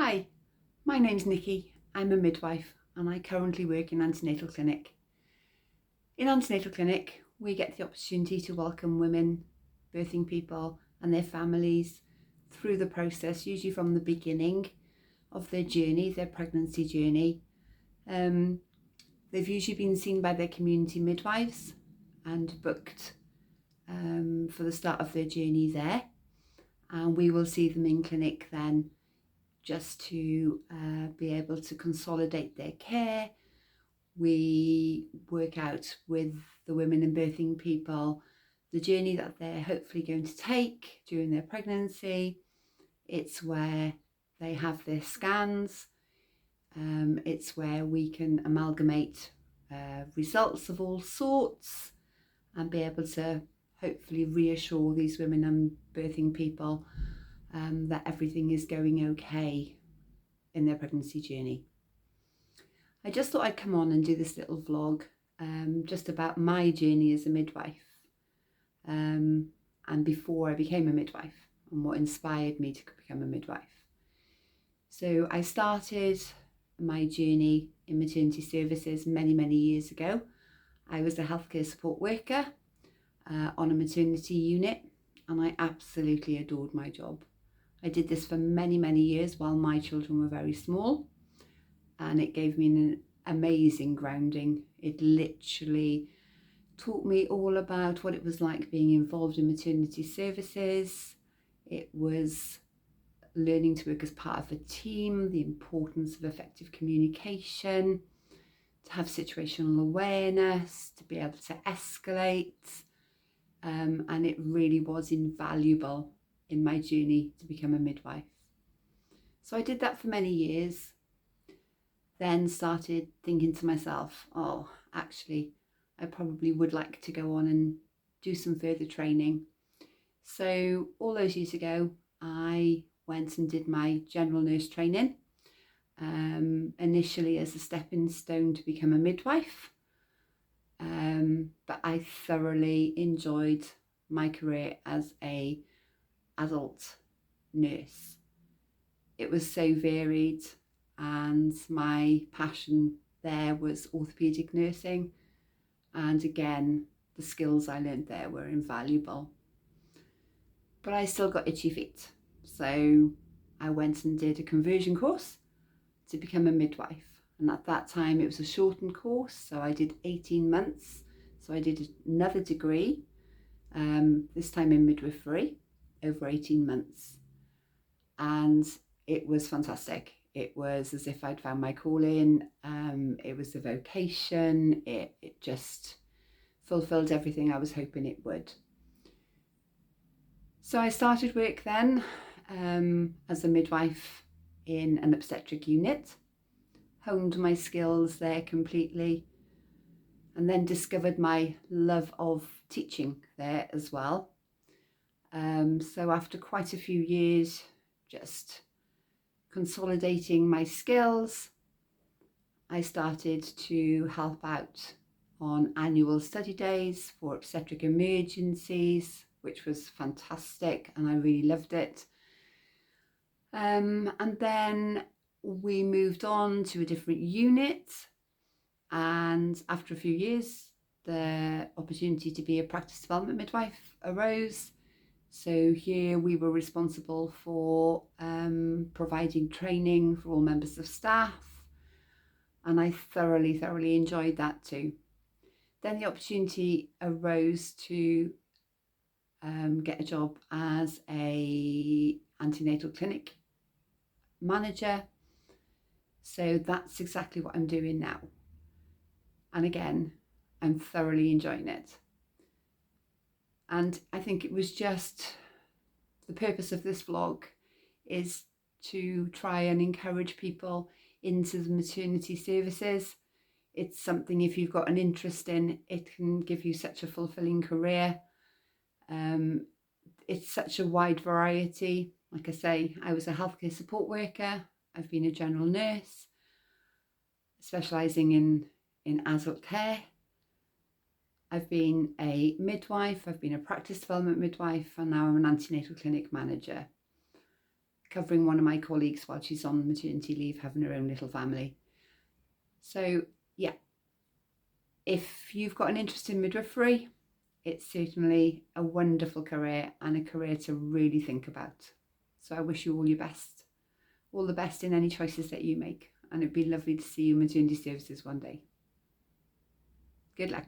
Hi, my name's Nicky. I'm a midwife and I currently work in antenatal clinic. In antenatal clinic, we get the opportunity to welcome women, birthing people and their families through the process, usually from the beginning of their journey, their pregnancy journey. They've usually been seen by their community midwives and booked for the start of their journey there. And we will see them in clinic then just to be able to consolidate their care. We work out with the women and birthing people the journey that they're hopefully going to take during their pregnancy. It's where they have their scans. It's where we can amalgamate results of all sorts and be able to hopefully reassure these women and birthing people that everything is going okay in their pregnancy journey. I just thought I'd come on and do this little vlog just about my journey as a midwife and before I became a midwife and what inspired me to become a midwife. So I started my journey in maternity services many years ago. I was a healthcare support worker on a maternity unit and I absolutely adored my job. I did this for many years while my children were very small, and it gave me an amazing grounding. It literally taught me all about what it was like being involved in maternity services. It was learning to work as part of a team, the importance of effective communication, to have situational awareness, to be able to escalate, and it really was invaluable in my journey to become a midwife. So I did that for many years, then started thinking to myself, oh, actually, I probably would like to go on and do some further training. So all those years ago, I went and did my general nurse training, initially as a stepping stone to become a midwife. But I thoroughly enjoyed my career as a adult nurse. It was so varied, and my passion there was orthopaedic nursing, and again the skills I learned there were invaluable. But I still got itchy feet, so I went and did a conversion course to become a midwife, and at that time it was a shortened course, so I did 18 months. So I did another degree, this time in midwifery, over 18 months, and it was fantastic. It was as if I'd found my calling. It was a vocation. It just fulfilled everything I was hoping it would. So I started work then as a midwife in an obstetric unit, honed my skills there completely, and then discovered my love of teaching there as well. So after quite a few years just consolidating my skills, I started to help out on annual study days for obstetric emergencies, which was fantastic and I really loved it. And then we moved on to a different unit, and after a few years the opportunity to be a practice development midwife arose. So here we were responsible for providing training for all members of staff, and I thoroughly enjoyed that too. Then the opportunity arose to get a job as a antenatal clinic manager. So that's exactly what I'm doing now. And again, I'm thoroughly enjoying it. And I think it was just the purpose of this vlog is to try and encourage people into the maternity services. It's something, if you've got an interest in, it can give you such a fulfilling career. It's such a wide variety. Like I say, I was a healthcare support worker. I've been a general nurse, specialising in adult care. I've been a midwife, I've been a practice development midwife, and now I'm an antenatal clinic manager. covering one of my colleagues while she's on maternity leave, having her own little family. So yeah, if you've got an interest in midwifery, it's certainly a wonderful career and a career to really think about. So I wish you all the best in any choices that you make, and it'd be lovely to see you in maternity services one day. Good luck.